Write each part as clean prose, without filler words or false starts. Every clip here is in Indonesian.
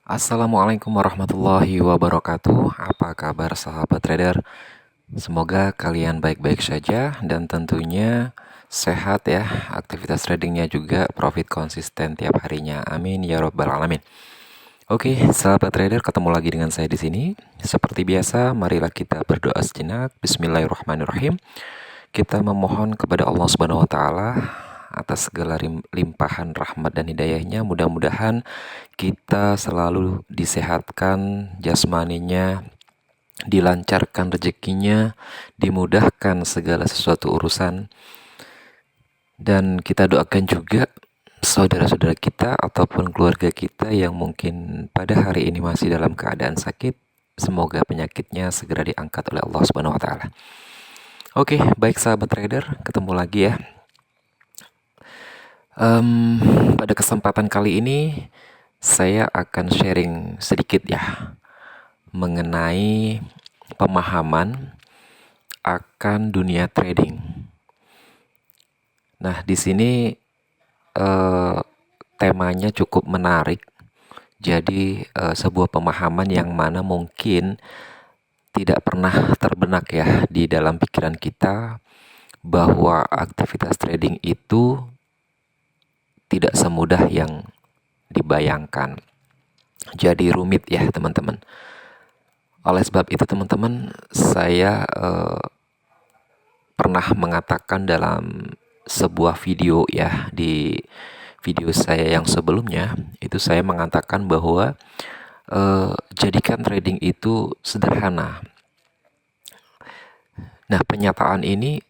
Assalamualaikum warahmatullahi wabarakatuh. Apa kabar sahabat trader? Semoga kalian baik-baik saja dan tentunya sehat ya. Aktivitas tradingnya juga profit konsisten tiap harinya. Amin ya robbal alamin. Oke, sahabat trader, ketemu lagi dengan saya di sini. Seperti biasa, marilah kita berdoa sejenak. Bismillahirrahmanirrahim. Kita memohon kepada Allah Subhanahu wa taala atas segala limpahan rahmat dan hidayahnya. Mudah-mudahan kita selalu disehatkan jasmaninya, dilancarkan rezekinya, dimudahkan segala sesuatu urusan. Dan kita doakan juga saudara-saudara kita ataupun keluarga kita yang mungkin pada hari ini masih dalam keadaan sakit. Semoga penyakitnya segera diangkat oleh Allah Subhanahu wa taala. Oke, baik sahabat trader, ketemu lagi ya. Pada kesempatan kali ini saya akan sharing sedikit ya mengenai pemahaman akan dunia trading. Nah, di sini temanya cukup menarik. Jadi sebuah pemahaman yang mana mungkin tidak pernah terbenak ya di dalam pikiran kita bahwa aktivitas trading itu tidak semudah yang dibayangkan. Jadi rumit ya teman-teman. Oleh sebab itu teman-teman, saya pernah mengatakan dalam sebuah video ya, di video saya yang sebelumnya itu saya mengatakan bahwa jadikan trading itu sederhana. Nah, pernyataan ini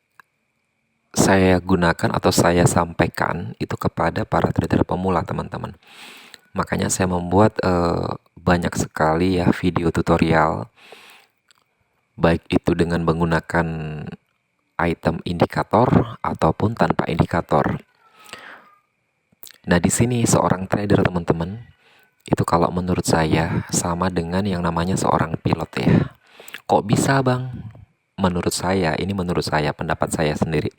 saya gunakan atau saya sampaikan itu kepada para trader pemula teman-teman. Makanya saya membuat banyak sekali ya video tutorial, baik itu dengan menggunakan item indikator ataupun tanpa indikator. Nah, di sini seorang trader teman-teman itu kalau menurut saya sama dengan yang namanya seorang pilot ya. Kok bisa bang? Menurut saya, ini menurut saya, pendapat saya sendiri.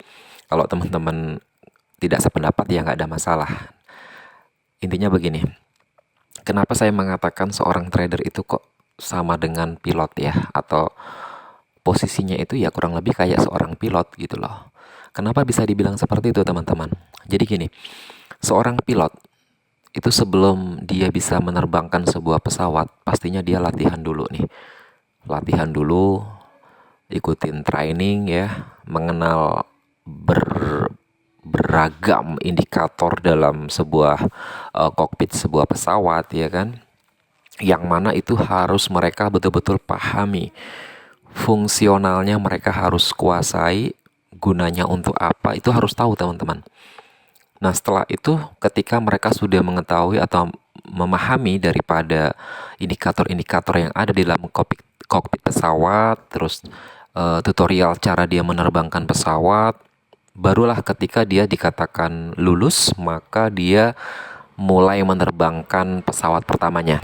Kalau teman-teman tidak sependapat ya nggak ada masalah. Intinya begini, kenapa saya mengatakan seorang trader itu kok sama dengan pilot ya, atau posisinya itu ya kurang lebih kayak seorang pilot gitu loh. Kenapa bisa dibilang seperti itu teman-teman? Jadi gini, seorang pilot itu sebelum dia bisa menerbangkan sebuah pesawat, pastinya dia latihan dulu nih. Latihan dulu, ikutin training ya, mengenal beragam indikator dalam sebuah kokpit sebuah pesawat ya kan, yang mana itu harus mereka betul-betul pahami, fungsionalnya mereka harus kuasai, gunanya untuk apa itu harus tahu teman-teman. Nah, setelah itu ketika mereka sudah mengetahui atau memahami daripada indikator-indikator yang ada di dalam kokpit pesawat, terus tutorial cara dia menerbangkan pesawat, barulah ketika dia dikatakan lulus, maka dia mulai menerbangkan pesawat pertamanya.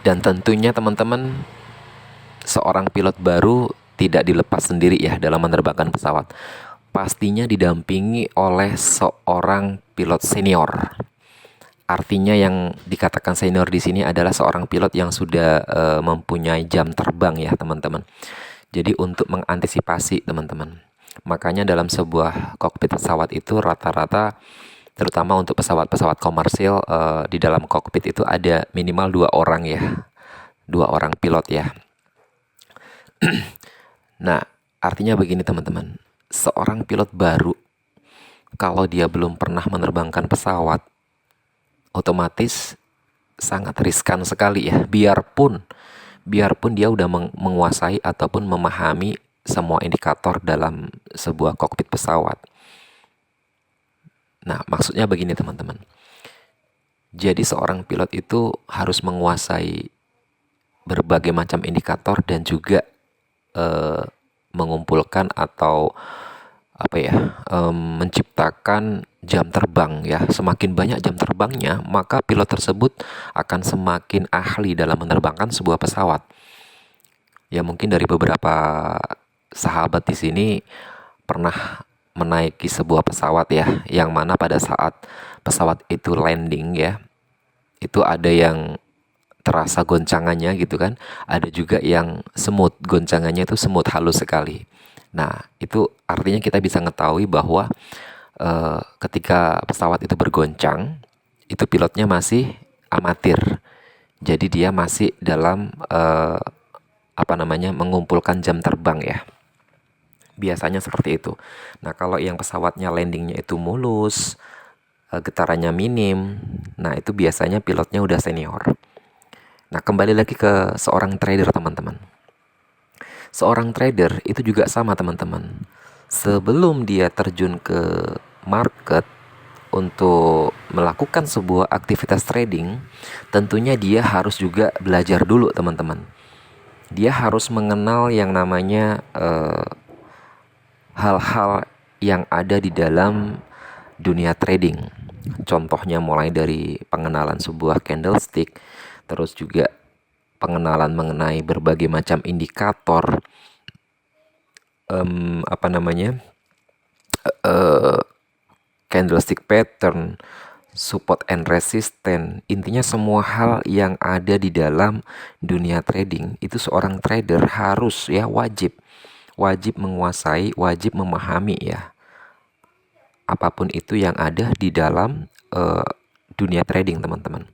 Dan tentunya teman-teman, seorang pilot baru tidak dilepas sendiri ya dalam menerbangkan pesawat. Pastinya didampingi oleh seorang pilot senior. Artinya yang dikatakan senior di sini adalah seorang pilot yang sudah mempunyai jam terbang ya teman-teman. Jadi untuk mengantisipasi teman-teman. Makanya dalam sebuah kokpit pesawat itu rata-rata, terutama untuk pesawat-pesawat komersil, di dalam kokpit itu ada minimal 2 orang ya. 2 orang pilot ya. Nah, artinya begini teman-teman. Seorang pilot baru, kalau dia belum pernah menerbangkan pesawat, otomatis sangat riskan sekali ya. Biarpun dia udah menguasai ataupun memahami semua indikator dalam sebuah kokpit pesawat. Nah, maksudnya begini teman-teman. Jadi seorang pilot itu harus menguasai berbagai macam indikator dan juga mengumpulkan atau menciptakan jam terbang ya. Semakin banyak jam terbangnya, maka pilot tersebut akan semakin ahli dalam menerbangkan sebuah pesawat. Ya mungkin dari beberapa sahabat di sini pernah menaiki sebuah pesawat ya, yang mana pada saat pesawat itu landing ya, Itu ada yang terasa goncangannya gitu kan, ada juga yang semut, goncangannya itu semut halus sekali. Nah, itu artinya kita bisa mengetahui bahwa ketika pesawat itu bergoncang, itu pilotnya masih amatir. Jadi dia masih dalam mengumpulkan jam terbang ya. Biasanya seperti itu. Nah, kalau yang pesawatnya landingnya itu mulus, getarannya minim, nah itu biasanya pilotnya udah senior. Nah, kembali lagi ke seorang trader, teman-teman. Seorang trader itu juga sama, teman-teman. Sebelum dia terjun ke market untuk melakukan sebuah aktivitas trading, tentunya dia harus juga belajar dulu, teman-teman. Dia harus mengenal yang namanya hal-hal yang ada di dalam dunia trading. Contohnya mulai dari pengenalan sebuah candlestick, terus juga pengenalan mengenai berbagai macam indikator, candlestick pattern, support and resistance. Intinya semua hal yang ada di dalam dunia trading itu seorang trader harus ya wajib menguasai, wajib memahami ya. Apapun itu yang ada di dalam dunia trading, teman-teman.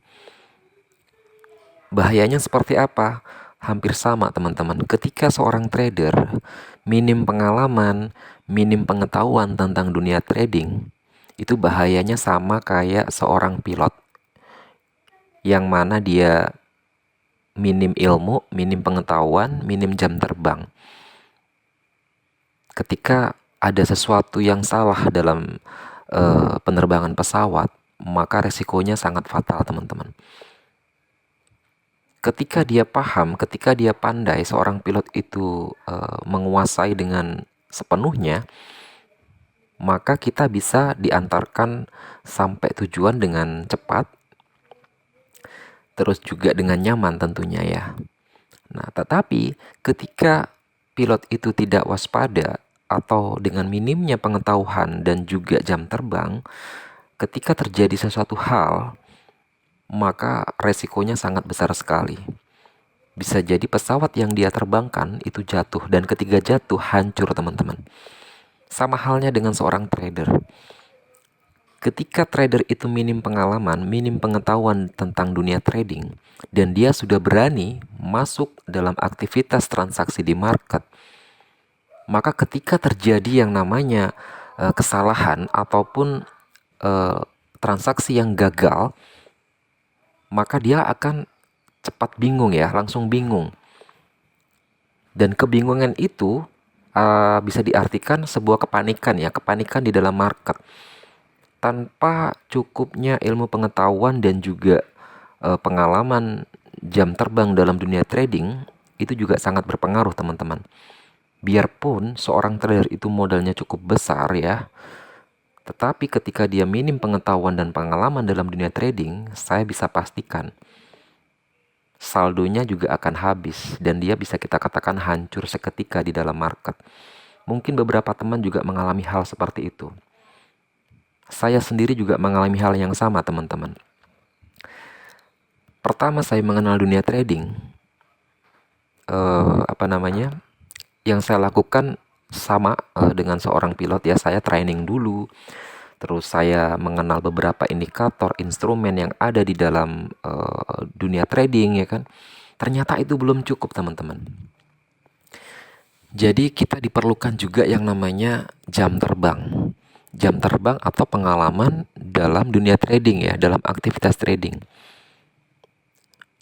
Bahayanya seperti apa? Hampir sama, teman-teman. Ketika seorang trader minim pengalaman, minim pengetahuan tentang dunia trading, itu bahayanya sama kayak seorang pilot yang mana dia minim ilmu, minim pengetahuan, minim jam terbang. Ketika ada sesuatu yang salah dalam penerbangan pesawat, maka resikonya sangat fatal, teman-teman. Ketika dia paham, ketika dia pandai, seorang pilot itu menguasai dengan sepenuhnya, maka kita bisa diantarkan sampai tujuan dengan cepat, terus juga dengan nyaman tentunya ya. Nah, tetapi ketika pilot itu tidak waspada atau dengan minimnya pengetahuan dan juga jam terbang, ketika terjadi sesuatu hal, maka resikonya sangat besar sekali. Bisa jadi pesawat yang dia terbangkan itu jatuh, dan ketika jatuh hancur, teman-teman. Sama halnya dengan seorang trader. Ketika trader itu minim pengalaman, minim pengetahuan tentang dunia trading, dan dia sudah berani masuk dalam aktivitas transaksi di market, maka ketika terjadi yang namanya kesalahan ataupun transaksi yang gagal, maka dia akan cepat bingung ya, langsung bingung. Dan kebingungan itu bisa diartikan sebuah kepanikan ya, kepanikan di dalam market. Tanpa cukupnya ilmu pengetahuan dan juga pengalaman jam terbang dalam dunia trading, itu juga sangat berpengaruh, teman-teman. Biarpun seorang trader itu modalnya cukup besar ya, tetapi ketika dia minim pengetahuan dan pengalaman dalam dunia trading, saya bisa pastikan saldonya juga akan habis dan dia bisa kita katakan hancur seketika di dalam market. Mungkin beberapa teman juga mengalami hal seperti itu. Saya sendiri juga mengalami hal yang sama, teman-teman. Pertama saya mengenal dunia trading, yang saya lakukan sama dengan seorang pilot ya, saya training dulu. Terus saya mengenal beberapa indikator, instrumen yang ada di dalam dunia trading ya kan. Ternyata itu belum cukup, teman-teman. Jadi kita diperlukan juga yang namanya jam terbang. Jam terbang atau pengalaman dalam dunia trading ya, dalam aktivitas trading.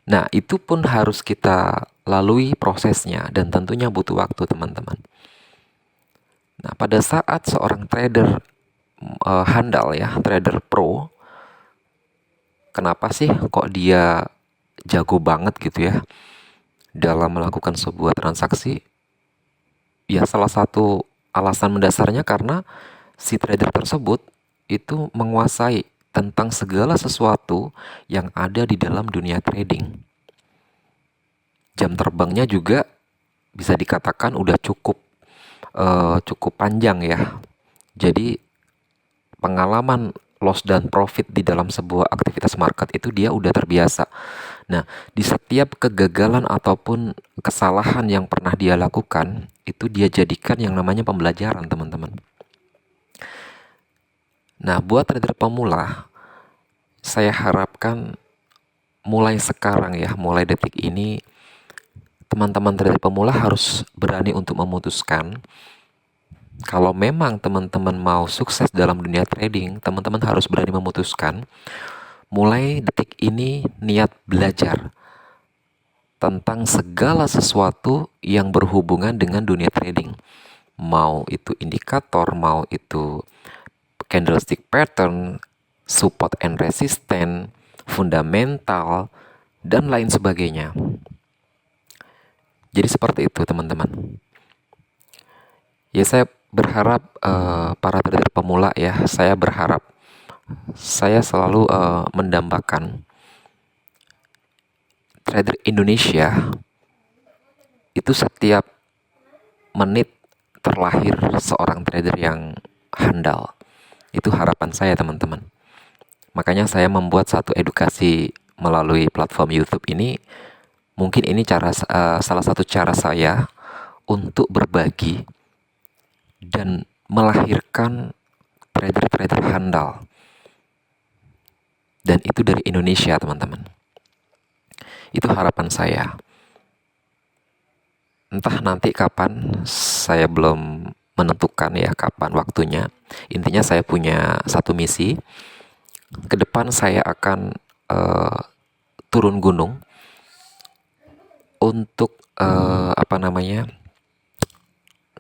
Nah, itu pun harus kita lalui prosesnya dan tentunya butuh waktu, teman-teman. Nah, pada saat seorang trader handal ya, trader pro, kenapa sih kok dia jago banget gitu ya dalam melakukan sebuah transaksi? Ya, salah satu alasan mendasarnya karena si trader tersebut itu menguasai tentang segala sesuatu yang ada di dalam dunia trading. Jam terbangnya juga bisa dikatakan udah cukup panjang ya. Jadi pengalaman loss dan profit di dalam sebuah aktivitas market itu dia udah terbiasa. Nah, di setiap kegagalan ataupun kesalahan yang pernah dia lakukan, itu dia jadikan yang namanya pembelajaran, teman-teman. Nah, buat trader pemula, saya harapkan mulai sekarang ya, mulai detik ini, teman-teman trader pemula harus berani untuk memutuskan kalau memang teman-teman mau sukses dalam dunia trading, teman-teman harus berani memutuskan mulai detik ini niat belajar tentang segala sesuatu yang berhubungan dengan dunia trading. Mau itu indikator, mau itu candlestick pattern, support and resistance, fundamental, dan lain sebagainya. Jadi seperti itu, teman-teman. Ya, saya berharap para trader pemula ya, saya berharap saya selalu mendambakan trader Indonesia itu setiap menit terlahir seorang trader yang handal. Itu harapan saya, teman-teman. Makanya saya membuat satu edukasi melalui platform YouTube ini. Mungkin ini salah satu cara saya untuk berbagi dan melahirkan trader-trader handal. Dan itu dari Indonesia, teman-teman. Itu harapan saya. Entah nanti kapan, saya belum menentukan ya kapan waktunya. Intinya saya punya satu misi. Ke depan saya akan turun gunung untuk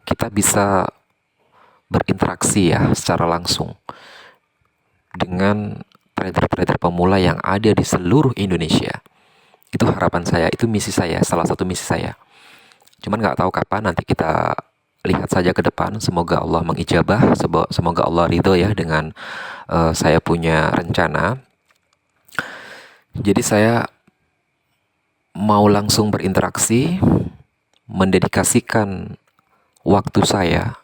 kita bisa berinteraksi ya secara langsung dengan trader-trader pemula yang ada di seluruh Indonesia. Itu harapan saya, itu misi saya, salah satu misi saya. Cuman nggak tahu kapan, nanti kita lihat saja ke depan. Semoga Allah mengijabah, semoga Allah ridho ya dengan saya punya rencana. Jadi saya mau langsung berinteraksi, mendedikasikan waktu saya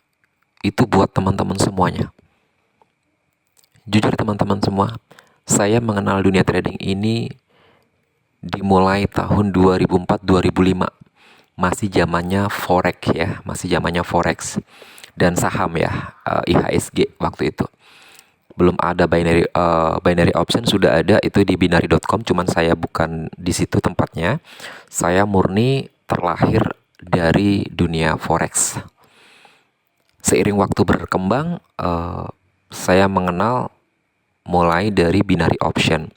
itu buat teman-teman semuanya. Jujur teman-teman semua, saya mengenal dunia trading ini dimulai tahun 2004-2005. Masih zamannya forex ya, masih zamannya forex dan saham ya, IHSG waktu itu. Belum ada binary option, sudah ada itu di binary.com, cuman saya bukan di situ tempatnya. Saya murni terlahir dari dunia forex. Seiring waktu berkembang, saya mengenal mulai dari binary option.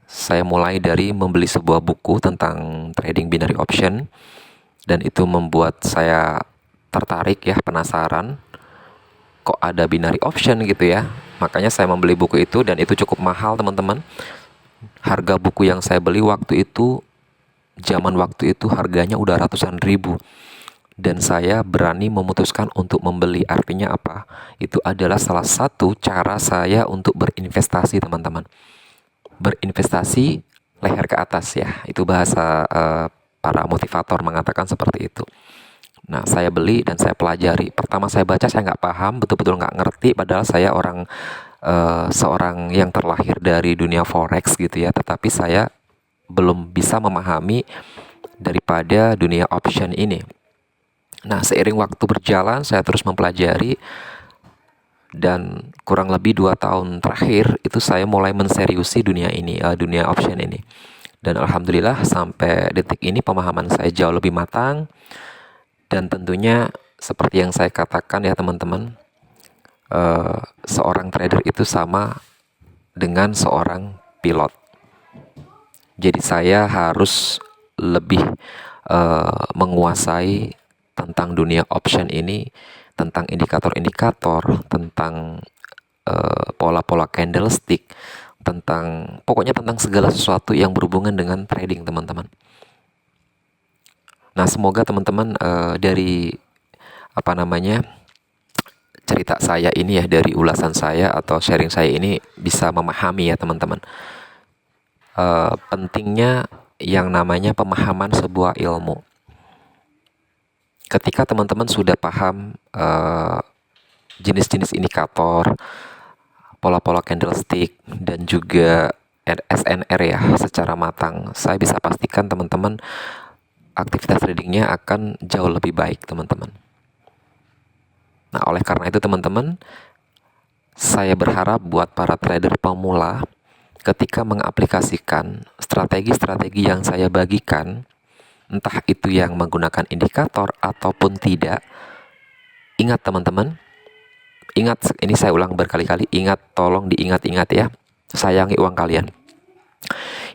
Saya mulai dari membeli sebuah buku tentang trading binary option, dan itu membuat saya tertarik ya, penasaran kok ada binary option gitu ya. Makanya saya membeli buku itu, dan itu cukup mahal, teman-teman. Harga buku yang saya beli waktu itu, zaman waktu itu harganya udah ratusan ribu. Dan saya berani memutuskan untuk membeli. Artinya apa? Itu adalah salah satu cara saya untuk berinvestasi, teman-teman. Berinvestasi leher ke atas ya. Itu bahasa para motivator mengatakan seperti itu. Nah, saya beli dan saya pelajari. Pertama saya baca, saya nggak paham, betul-betul nggak ngerti. Padahal saya seorang yang terlahir dari dunia forex gitu ya. Tetapi saya belum bisa memahami daripada dunia option ini. Nah, seiring waktu berjalan, saya terus mempelajari, dan kurang lebih 2 tahun terakhir itu saya mulai menseriusi dunia ini, dunia option ini. Dan alhamdulillah sampai detik ini pemahaman saya jauh lebih matang. Dan tentunya seperti yang saya katakan ya teman-teman, seorang trader itu sama dengan seorang pilot. Jadi saya harus lebih menguasai tentang dunia option ini, tentang indikator-indikator, tentang pola-pola candlestick, pokoknya tentang segala sesuatu yang berhubungan dengan trading, teman-teman. Nah, semoga teman-teman dari cerita saya ini ya, dari ulasan saya atau sharing saya ini bisa memahami ya teman-teman. Pentingnya yang namanya pemahaman sebuah ilmu. Ketika teman-teman sudah paham jenis-jenis indikator, pola-pola candlestick dan juga SNR ya secara matang, saya bisa pastikan teman-teman aktivitas tradingnya akan jauh lebih baik teman-teman. Nah, oleh karena itu teman-teman, saya berharap buat para trader pemula ketika mengaplikasikan strategi-strategi yang saya bagikan, entah itu yang menggunakan indikator ataupun tidak, ingat teman-teman, ingat, ini saya ulang berkali-kali, ingat, tolong diingat-ingat ya, sayangi uang kalian.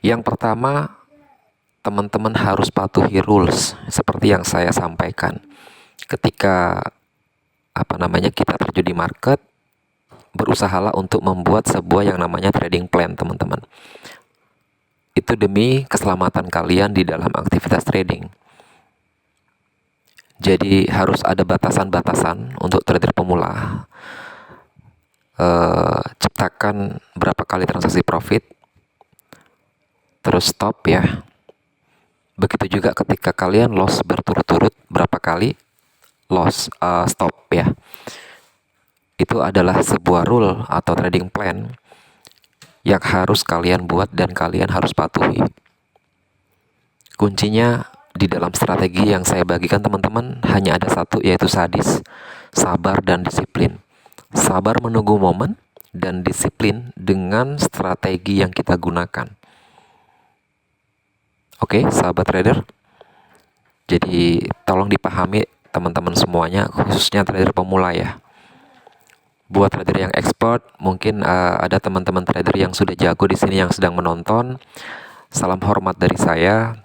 Yang pertama, teman-teman harus patuhi rules seperti yang saya sampaikan. Ketika kita terjun di market, berusahalah untuk membuat sebuah yang namanya trading plan, teman-teman. Itu demi keselamatan kalian di dalam aktivitas trading. Jadi harus ada batasan-batasan untuk trader pemula. Ciptakan berapa kali transaksi profit, terus stop ya. Begitu juga ketika kalian loss berturut-turut, berapa kali loss, stop ya. Itu adalah sebuah rule atau trading plan yang harus kalian buat dan kalian harus patuhi. Kuncinya di dalam strategi yang saya bagikan teman-teman hanya ada satu, yaitu sadis, sabar dan disiplin. Sabar menunggu momen dan disiplin dengan strategi yang kita gunakan. Oke, sahabat trader. Jadi tolong dipahami teman-teman semuanya, khususnya trader pemula ya. Buat trader yang expert, mungkin ada teman-teman trader yang sudah jago di sini yang sedang menonton. Salam hormat dari saya.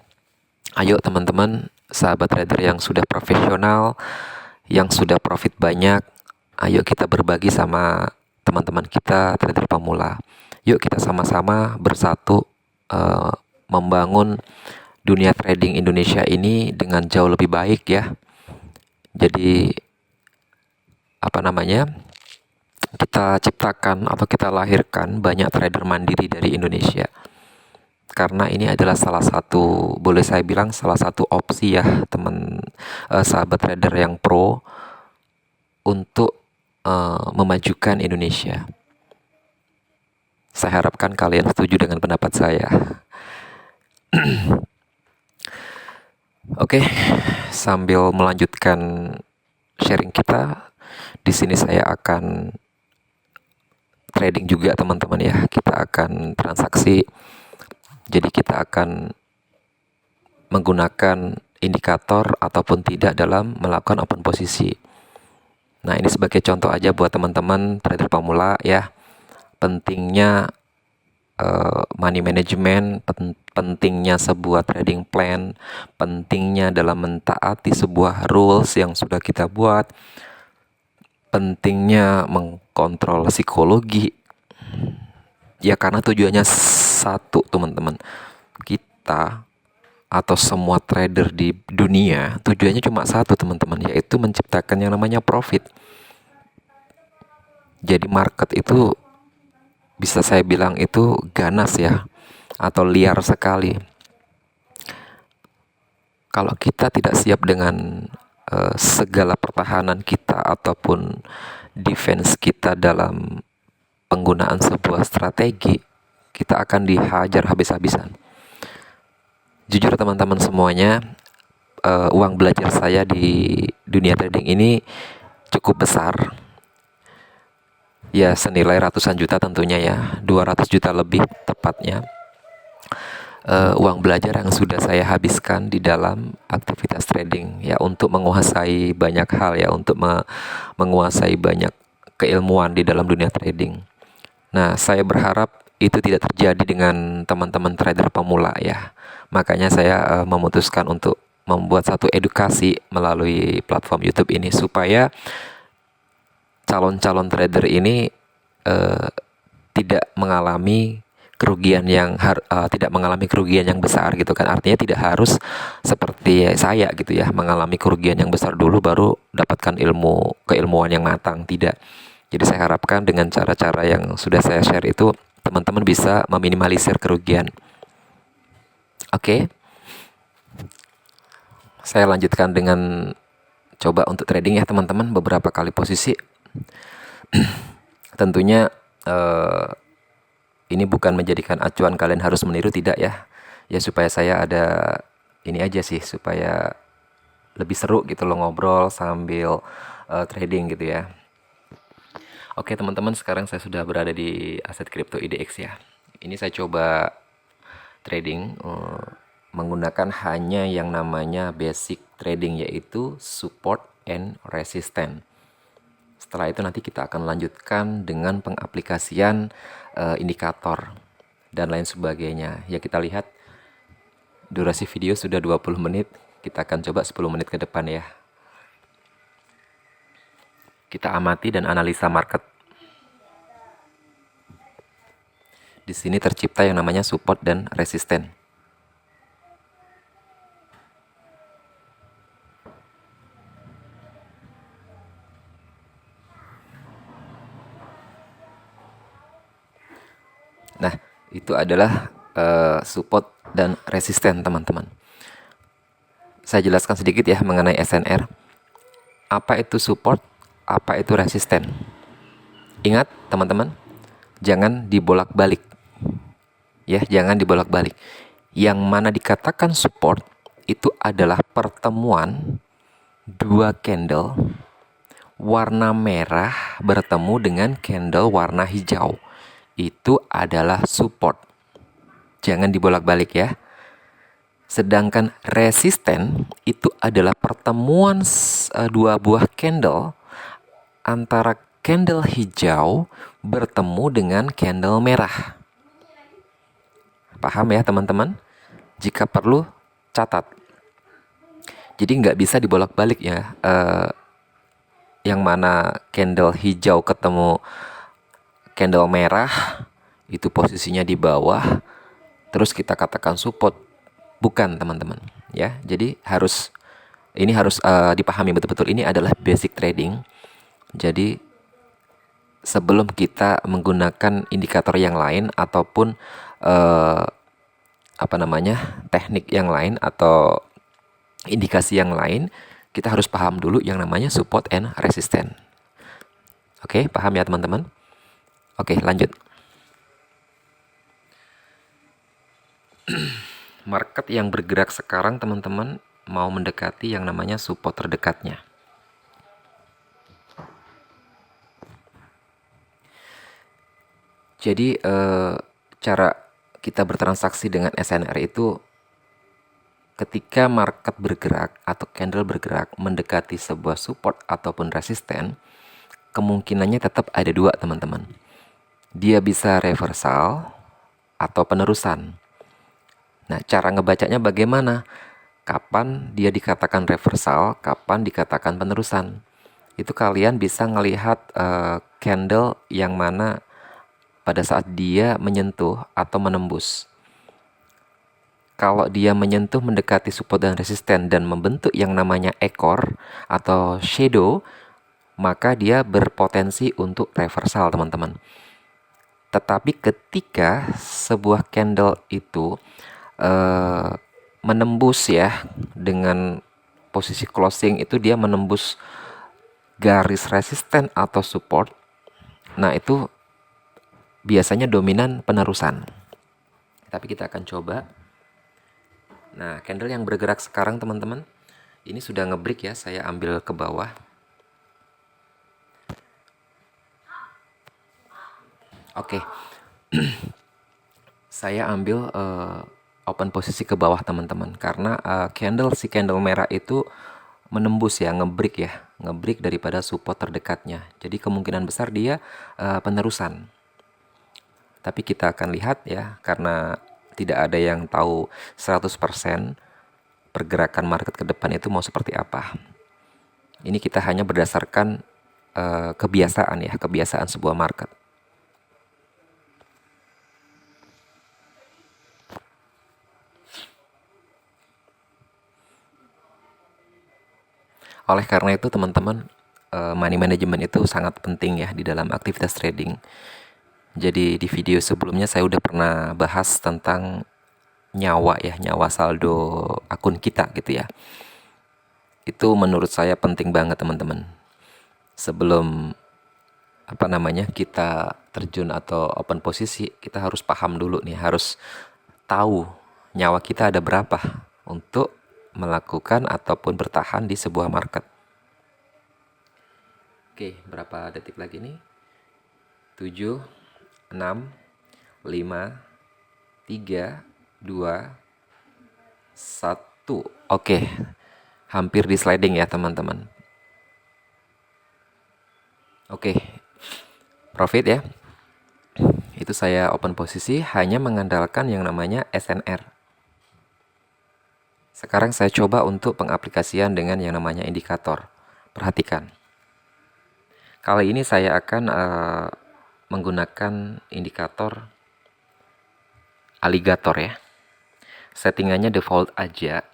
Ayo teman-teman, sahabat trader yang sudah profesional, yang sudah profit banyak, ayo kita berbagi sama teman-teman kita trader pemula. Yuk kita sama-sama bersatu membangun dunia trading Indonesia ini dengan jauh lebih baik ya. Jadi kita ciptakan atau kita lahirkan banyak trader mandiri dari Indonesia. Karena ini adalah salah satu, boleh saya bilang salah satu opsi ya sahabat trader yang pro untuk memajukan Indonesia. Saya harapkan kalian setuju dengan pendapat saya. Oke, sambil melanjutkan sharing kita, di sini saya akan trading juga teman-teman ya. Kita akan transaksi. Jadi kita akan menggunakan indikator ataupun tidak dalam melakukan open posisi. Nah, ini sebagai contoh aja buat teman-teman trader pemula ya. Pentingnya money management, pentingnya sebuah trading plan, pentingnya dalam mentaati sebuah rules yang sudah kita buat, pentingnya mengkontrol psikologi. Ya karena tujuannya satu teman-teman. Kita atau semua trader di dunia tujuannya cuma satu teman-teman, yaitu menciptakan yang namanya profit. Jadi market itu bisa saya bilang itu ganas ya, atau liar sekali. Kalau kita tidak siap dengan segala pertahanan kita ataupun defense kita dalam penggunaan sebuah strategi, kita akan dihajar habis-habisan. Jujur teman-teman semuanya, uang belajar saya di dunia trading ini cukup besar. Ya senilai ratusan juta tentunya ya, 200 juta lebih tepatnya. Uang belajar yang sudah saya habiskan di dalam aktivitas trading ya, untuk menguasai banyak hal ya, untuk menguasai banyak keilmuan di dalam dunia trading. Nah, saya berharap itu tidak terjadi dengan teman-teman trader pemula ya. Makanya saya memutuskan untuk membuat satu edukasi melalui platform YouTube ini supaya calon-calon trader ini tidak mengalami kerugian yang besar gitu kan. Artinya tidak harus seperti saya gitu ya, mengalami kerugian yang besar dulu baru dapatkan keilmuan yang matang. Tidak. Jadi saya harapkan dengan cara-cara yang sudah saya share itu teman-teman bisa meminimalisir kerugian. Oke. Saya lanjutkan dengan coba untuk trading ya teman-teman, beberapa kali posisi. Tentunya eh, ini bukan menjadikan acuan kalian harus meniru, tidak ya. Ya supaya saya ada ini aja sih, supaya lebih seru gitu loh ngobrol sambil trading gitu ya. Oke teman-teman, sekarang saya sudah berada di aset kripto IDX ya. Ini saya coba trading menggunakan hanya yang namanya basic trading, yaitu support and resistance. Setelah itu nanti kita akan lanjutkan dengan pengaplikasian indikator dan lain sebagainya. Ya kita lihat durasi video sudah 20 menit. Kita akan coba 10 menit ke depan ya. Kita amati dan analisa market. Di sini tercipta yang namanya support dan resisten. Nah, itu adalah support dan resisten teman-teman. Saya jelaskan sedikit ya mengenai SNR. Apa itu support? Apa itu resisten? Ingat teman-teman, jangan dibolak-balik. Ya, jangan dibolak-balik. Yang mana dikatakan support itu adalah pertemuan dua candle warna merah bertemu dengan candle warna hijau. Itu adalah support. Jangan dibolak-balik ya. Sedangkan resisten itu adalah pertemuan dua buah candle antara candle hijau bertemu dengan candle merah. Paham ya teman-teman? Jika perlu catat. Jadi nggak bisa dibolak-balik ya. Yang mana candle hijau ketemu candle merah itu posisinya di bawah, terus kita katakan support. Bukan teman-teman ya. Jadi ini harus dipahami betul-betul, ini adalah basic trading. Jadi sebelum kita menggunakan indikator yang lain ataupun teknik yang lain atau indikasi yang lain, kita harus paham dulu yang namanya support and resistance. Oke, paham ya teman-teman? Oke, lanjut. Market yang bergerak sekarang teman-teman mau mendekati yang namanya support terdekatnya. Jadi cara kita bertransaksi dengan SNR itu ketika market bergerak atau candle bergerak mendekati sebuah support ataupun resisten, kemungkinannya tetap ada dua teman-teman. Dia bisa reversal atau penerusan. Nah, cara ngebacanya bagaimana? Kapan dia dikatakan reversal, kapan dikatakan penerusan. Itu kalian bisa ngelihat candle yang mana pada saat dia menyentuh atau menembus. Kalau dia menyentuh mendekati support dan resisten dan membentuk yang namanya ekor atau shadow, maka dia berpotensi untuk reversal teman-teman. Tetapi ketika sebuah candle itu menembus ya dengan posisi closing itu dia menembus garis resisten atau support, nah itu biasanya dominan penerusan. Tapi kita akan coba. Nah, candle yang bergerak sekarang teman-teman, ini sudah ngebreak ya, saya ambil ke bawah. Oke. Saya ambil open posisi ke bawah teman-teman, karena si candle merah itu menembus ya, ngebreak daripada support terdekatnya. Jadi kemungkinan besar dia penerusan. Tapi kita akan lihat ya, karena tidak ada yang tahu 100% pergerakan market ke depan itu mau seperti apa. Ini kita hanya berdasarkan kebiasaan sebuah market. Oleh karena itu teman-teman, money management itu sangat penting ya di dalam aktivitas trading. Jadi di video sebelumnya saya udah pernah bahas tentang nyawa saldo akun kita gitu ya. Itu menurut saya penting banget teman-teman. Sebelum kita terjun atau open posisi, kita harus paham dulu nih, harus tahu nyawa kita ada berapa untuk melakukan ataupun bertahan di sebuah market. Oke, berapa detik lagi nih? 7, 6, 5, 3, 2, 1. Oke, hampir di sliding ya teman-teman. Oke, profit ya. Itu saya open posisi hanya mengandalkan yang namanya SNR. Sekarang saya coba untuk pengaplikasian dengan yang namanya indikator. Perhatikan. Kali ini saya akan menggunakan indikator aligator ya. Settingannya default aja,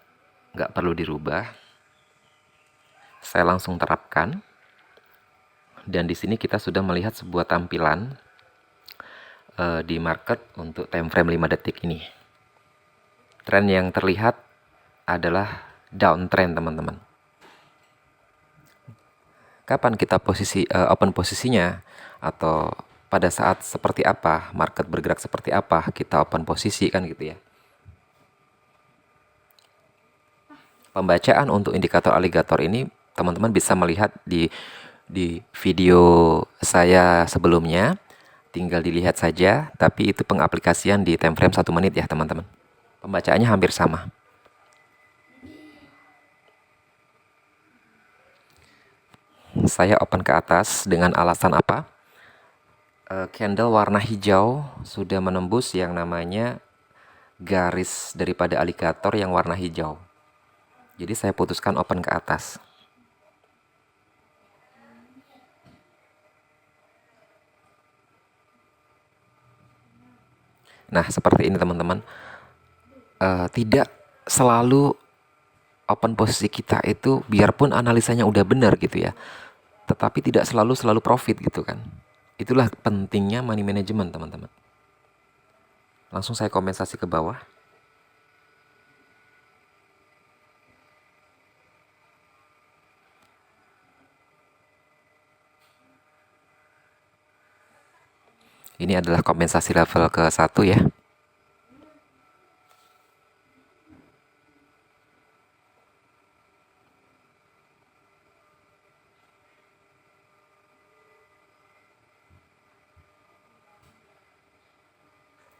nggak perlu dirubah. Saya langsung terapkan. Dan di sini kita sudah melihat sebuah tampilan di market untuk time frame 5 detik ini. Tren yang terlihat adalah downtrend teman-teman. Kapan kita open posisinya, atau pada saat seperti apa, market bergerak seperti apa, kita open posisi kan gitu ya. Pembacaan untuk indikator aligator ini teman-teman bisa melihat di video saya sebelumnya, tinggal dilihat saja, tapi itu pengaplikasian di time frame 1 menit ya teman-teman. Pembacaannya hampir sama. Saya open ke atas dengan alasan apa? Candle warna hijau sudah menembus yang namanya garis daripada aligator yang warna hijau. Jadi saya putuskan open ke atas. Nah, seperti ini teman-teman. Tidak selalu open posisi kita itu, biarpun analisanya udah benar gitu ya, tetapi tidak selalu profit gitu kan. Itulah pentingnya money management teman-teman. Langsung saya kompensasi ke bawah. Ini adalah kompensasi level ke-1 ya.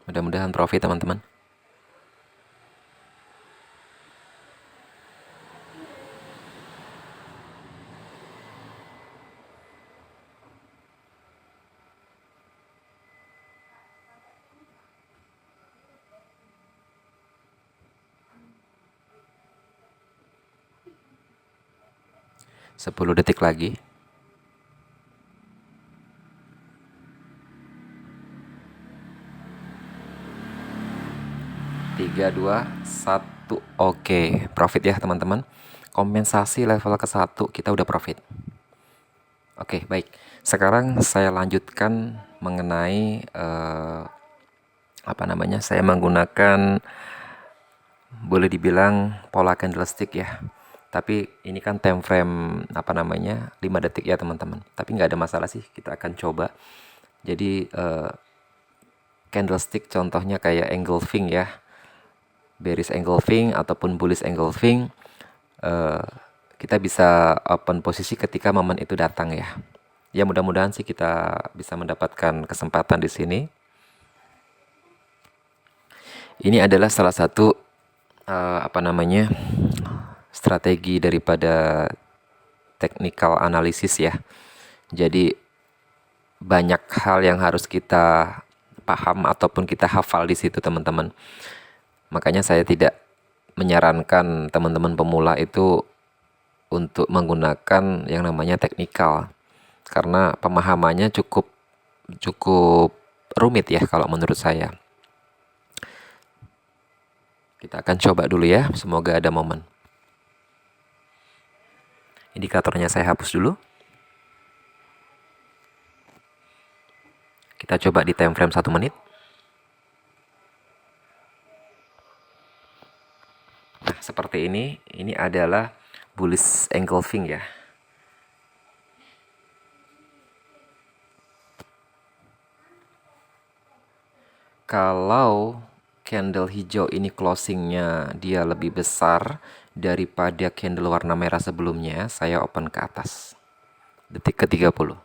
Mudah-mudahan profit teman-teman. Sepuluh detik lagi. 3, 2, 1. Oke, profit ya teman-teman. Kompensasi level ke-1 kita udah profit. Oke, baik. Sekarang saya lanjutkan mengenai saya menggunakan, boleh dibilang pola candlestick ya. Tapi ini kan time frame 5 detik ya teman-teman. Tapi nggak ada masalah sih, kita akan coba. Jadi candlestick contohnya kayak engulfing ya, bearish engulfing ataupun bullish engulfing, kita bisa open posisi ketika momen itu datang ya. Ya mudah-mudahan sih kita bisa mendapatkan kesempatan di sini. Ini adalah salah satu strategi daripada technical analysis ya. Jadi banyak hal yang harus kita paham ataupun kita hafal di situ teman-teman. Makanya saya tidak menyarankan teman-teman pemula itu untuk menggunakan yang namanya teknikal, karena pemahamannya cukup rumit ya kalau menurut saya. Kita akan coba dulu ya, semoga ada momen. Indikatornya saya hapus dulu. Kita coba di time frame 1 menit. Nah, seperti ini. Ini adalah bullish engulfing ya. Kalau candle hijau ini closingnya dia lebih besar daripada candle warna merah sebelumnya, saya open ke atas. Detik ke-30.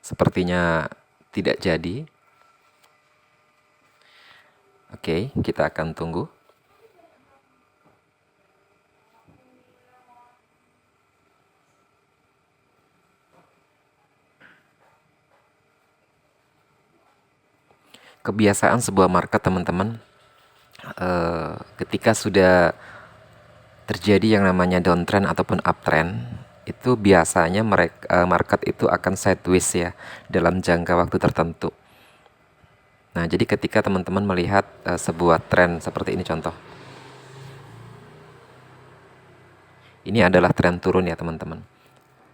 Sepertinya tidak jadi. Oke, kita akan tunggu. Kebiasaan sebuah market, teman-teman, ketika sudah terjadi yang namanya downtrend ataupun uptrend, itu biasanya market itu akan sideways ya dalam jangka waktu tertentu. Nah, jadi ketika teman-teman melihat sebuah tren seperti ini contoh. Ini adalah tren turun ya, teman-teman.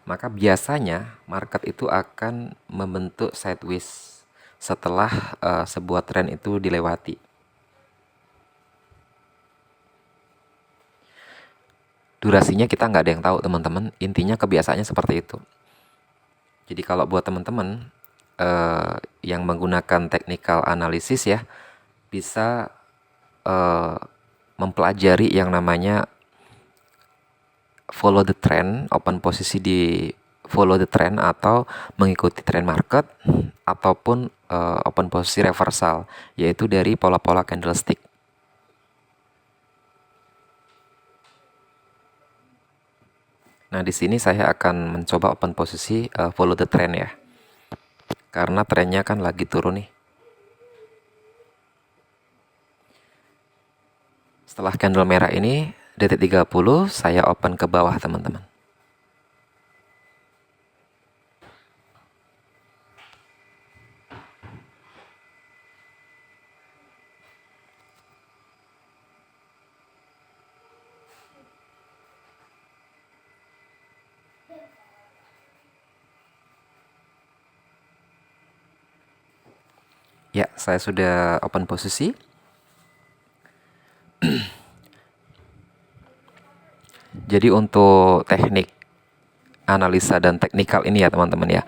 Maka biasanya market itu akan membentuk sideways setelah sebuah tren itu dilewati. Durasinya kita nggak ada yang tahu, teman-teman. Intinya kebiasaannya seperti itu. Jadi kalau buat teman-teman yang menggunakan technical analysis ya, bisa mempelajari yang namanya follow the trend, open posisi di follow the trend atau mengikuti trend market, ataupun open posisi reversal, yaitu dari pola-pola candlestick. Nah, di sini saya akan mencoba open posisi follow the trend ya. Karena trennya kan lagi turun nih. Setelah candle merah ini, detik 30, saya open ke bawah, teman-teman. Ya, saya sudah open posisi. Jadi untuk teknik analisa dan teknikal ini ya, teman-teman ya,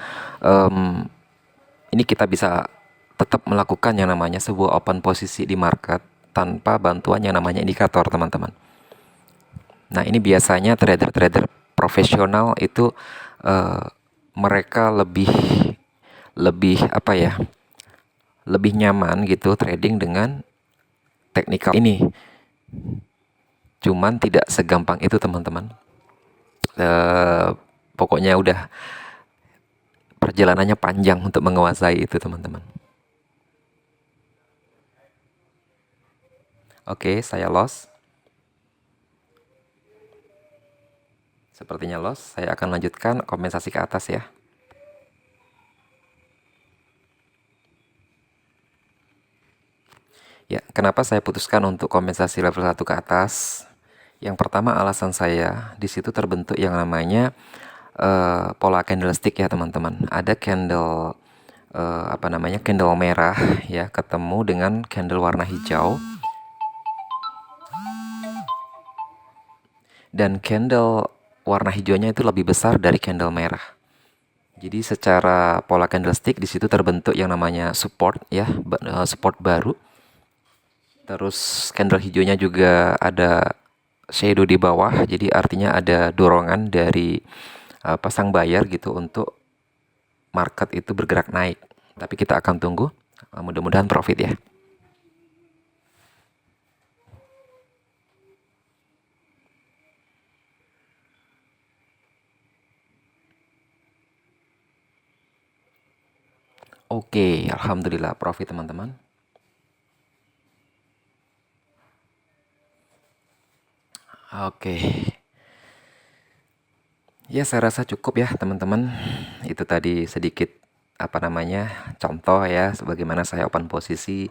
ini kita bisa tetap melakukan yang namanya sebuah open posisi di market tanpa bantuan yang namanya indikator, teman-teman. Nah, ini biasanya trader-trader profesional itu mereka lebih apa ya, lebih nyaman gitu trading dengan teknikal ini. Cuman tidak segampang itu, teman-teman. Pokoknya udah perjalanannya panjang untuk menguasai itu, teman-teman. Oke, saya loss. Sepertinya loss. Saya akan lanjutkan kompensasi ke atas ya. Ya, kenapa saya putuskan untuk kompensasi level 1 ke atas? Yang pertama, alasan saya di situ terbentuk yang namanya pola candlestick ya, teman-teman. Ada candle candle merah ya ketemu dengan candle warna hijau. Dan candle warna hijaunya itu lebih besar dari candle merah. Jadi secara pola candlestick di situ terbentuk yang namanya support ya, support baru. Terus candle hijaunya juga ada shadow di bawah, jadi artinya ada dorongan dari pasang buyer gitu untuk market itu bergerak naik. Tapi kita akan tunggu, mudah-mudahan profit ya. Oke, alhamdulillah profit, teman-teman. Oke. Ya, saya rasa cukup ya, teman-teman. Itu tadi sedikit contoh ya sebagaimana saya open posisi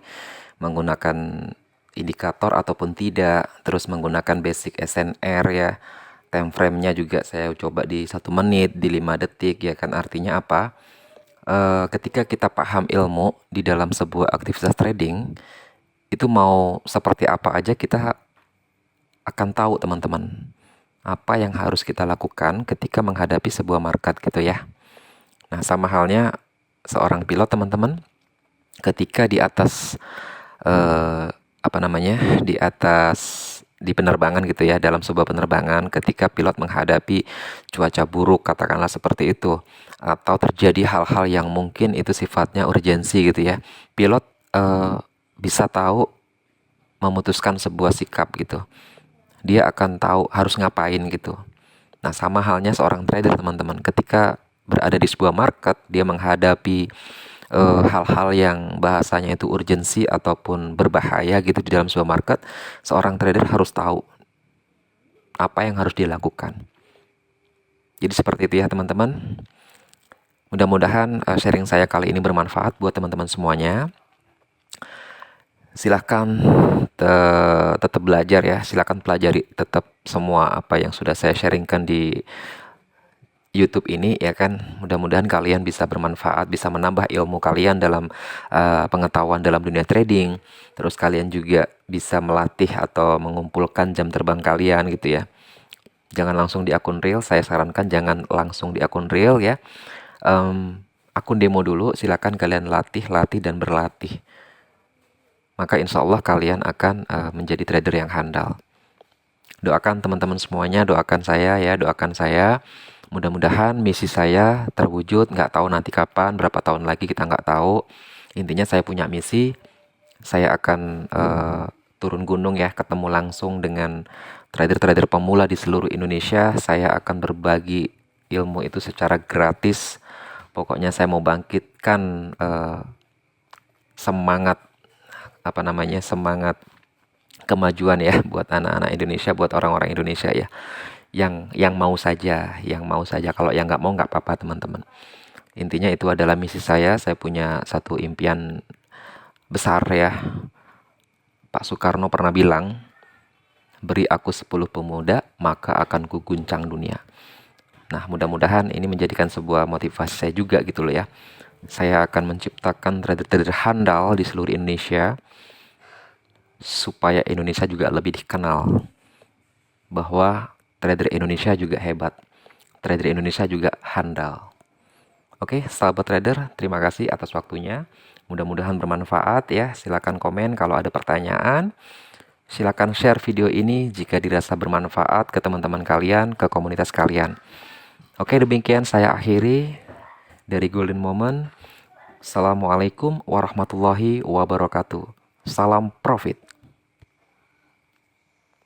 menggunakan indikator ataupun tidak, terus menggunakan basic SNR ya. Time frame-nya juga saya coba di 1 menit, di 5 detik ya kan. Artinya apa? Ketika kita paham ilmu di dalam sebuah aktivitas trading, itu mau seperti apa aja kita akan tahu, teman-teman. apa yang harus kita lakukan ketika menghadapi sebuah market gitu ya. Nah, sama halnya seorang pilot teman-teman, ketika di atas di penerbangan gitu ya, dalam sebuah penerbangan, ketika pilot menghadapi cuaca buruk katakanlah seperti itu, atau terjadi hal-hal yang mungkin itu sifatnya urgensi gitu ya, pilot bisa tahu memutuskan sebuah sikap gitu. Dia akan tahu harus ngapain gitu. Nah, sama halnya seorang trader teman-teman, ketika berada di sebuah market, dia menghadapi hal-hal yang bahasanya itu urgensi ataupun berbahaya gitu di dalam sebuah market, seorang trader harus tahu apa yang harus dilakukan. Jadi seperti itu ya teman-teman. Mudah-mudahan sharing saya kali ini bermanfaat buat teman-teman semuanya. Silahkan tetap belajar ya, silahkan pelajari tetap semua apa yang sudah saya sharingkan di YouTube ini ya kan. Mudah-mudahan kalian bisa bermanfaat, bisa menambah ilmu kalian dalam pengetahuan dalam dunia trading. Terus kalian juga bisa melatih atau mengumpulkan jam terbang kalian gitu ya. Jangan langsung di akun real, saya sarankan jangan langsung di akun real ya. Akun demo dulu, silakan kalian latih dan berlatih. Maka insya Allah kalian akan menjadi trader yang handal. Doakan teman-teman semuanya, doakan saya ya, doakan saya. Mudah-mudahan misi saya terwujud, nggak tahu nanti kapan, berapa tahun lagi kita nggak tahu. Intinya saya punya misi, saya akan turun gunung ya, ketemu langsung dengan trader-trader pemula di seluruh Indonesia. Saya akan berbagi ilmu itu secara gratis. Pokoknya saya mau bangkitkan semangat semangat kemajuan ya buat anak-anak Indonesia, buat orang-orang Indonesia ya. Yang mau saja, kalau yang nggak mau nggak apa-apa teman-teman. Intinya itu adalah misi saya punya satu impian besar ya. Pak Soekarno pernah bilang, beri aku 10 pemuda, maka akan kuguncang dunia. Nah, mudah-mudahan ini menjadikan sebuah motivasi saya juga gitu loh ya. Saya akan menciptakan trader-trader handal di seluruh Indonesia, supaya Indonesia juga lebih dikenal bahwa trader Indonesia juga hebat, trader Indonesia juga handal. Oke, sahabat trader, terima kasih atas waktunya. Mudah-mudahan bermanfaat ya. Silakan komen kalau ada pertanyaan. Silakan share video ini jika dirasa bermanfaat ke teman-teman kalian, ke komunitas kalian. Oke, demikian saya akhiri dari Golden Moment. Assalamualaikum warahmatullahi wabarakatuh. Salam profit.